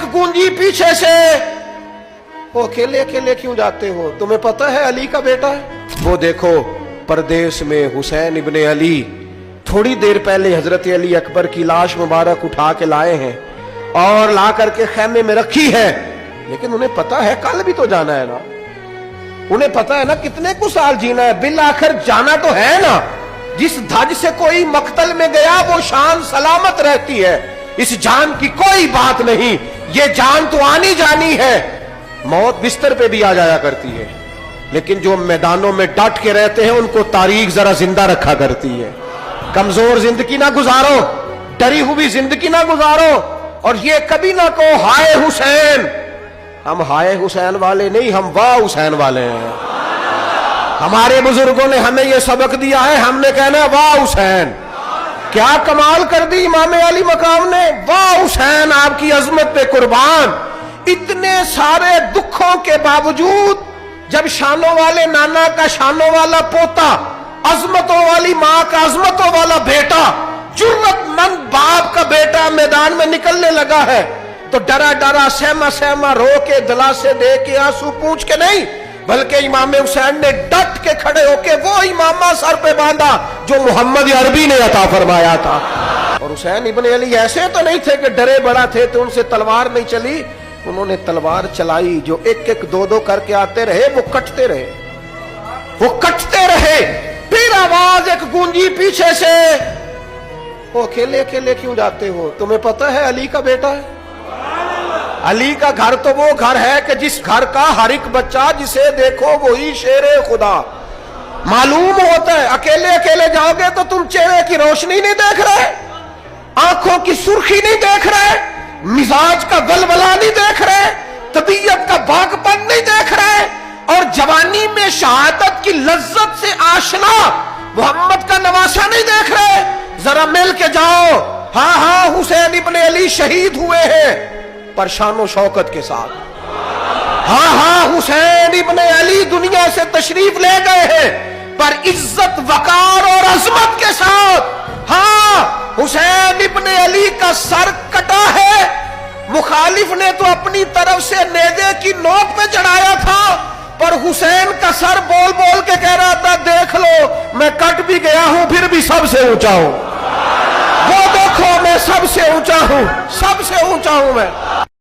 एक गूंजी पीछे से, वो अकेले अकेले क्यों जाते हो, तुम्हें पता है अली का बेटा है। वो देखो परदेश में हुसैन इब्ने अली थोड़ी देर पहले हजरत अली अकबर की लाश मुबारक उठा के लाए हैं और ला करके खैमे में रखी है, लेकिन उन्हें पता है कल भी तो जाना है ना, उन्हें पता है ना कितने कुछ साल जीना है, बिल आखिर जाना तो है ना। जिस धज से कोई मक्तल में गया वो शान सलामत रहती है, इस जान की कोई बात नहीं, ये जान तो आनी जानी है, मौत बिस्तर पे भी आ जाया करती है, लेकिन जो मैदानों में डट के रहते हैं उनको तारीख जरा जिंदा रखा करती है। कमजोर जिंदगी ना गुजारो, डरी हुई जिंदगी ना गुजारो, और ये कभी ना कहो हाय हुसैन। हम हाय हुसैन वाले नहीं, हम वाह हुसैन वाले हैं। हमारे बुजुर्गों ने हमें यह सबक दिया है, हमने कहना वाह हुसैन। क्या कमाल कर दी इमाम अली मकाम ने, वाह हुसैन आपकी अजमत पे कुर्बान। इतने सारे दुखों के बावजूद जब शानों वाले नाना का शानों वाला पोता, अजमतों वाली माँ का अजमतों वाला बेटा, जुर्रतमंद बाप का बेटा मैदान में निकलने लगा है, तो डरा डरा सहमा सहमा रो के दिलासे दे के आंसू पूंछ के नहीं, बल्कि इमाम हुसैन ने डट के खड़े होके वो इमामा सर पे बांधा जो मोहम्मद अरबी ने अता फरमाया था। और हुसैन इब्ने अली ऐसे तो नहीं थे कि डरे बड़ा थे तो उनसे तलवार नहीं चली, उन्होंने तलवार चलाई, जो एक एक दो दो करके आते रहे वो कटते रहे, वो कटते रहे। फिर आवाज एक गूंजी पीछे से, वो अकेले अकेले क्यों जाते हो, तुम्हें पता है अली का बेटा है। अली का घर तो वो घर है कि जिस घर का हर एक बच्चा जिसे देखो वही शेरे खुदा। मालूम होता है अकेले अकेले जाओगे तो तुम चेहरे की रोशनी नहीं देख रहे, आंखों की सुर्खी नहीं देख रहे, मिजाज का वलवला नहीं देख रहे, तबीयत का बागपन नहीं देख रहे, और जवानी में शहादत की लज्जत से आशना मोहम्मद का नवासा नहीं देख रहे। जरा मिल के जाओ, हाँ हाँ हुसैन इब्ने अली शहीद हुए हैं पर शानो शौकत के साथ, हाँ हाँ हुसैन इब्ने अली दुनिया से तशरीफ ले गए हैं पर इज्जत वकार और अजमत के साथ। हाँ हुसैन इब्ने अली का सर कटा है, मुखालिफ ने तो अपनी तरफ से नेज़े की नोक पे चढ़ाया था, पर हुसैन का सर बोल बोल के कह रहा था देख लो मैं कट भी गया हूं फिर भी सबसे ऊंचा हूं, वो देखो मैं सबसे ऊंचा हूं, सबसे ऊंचा हूं मैं।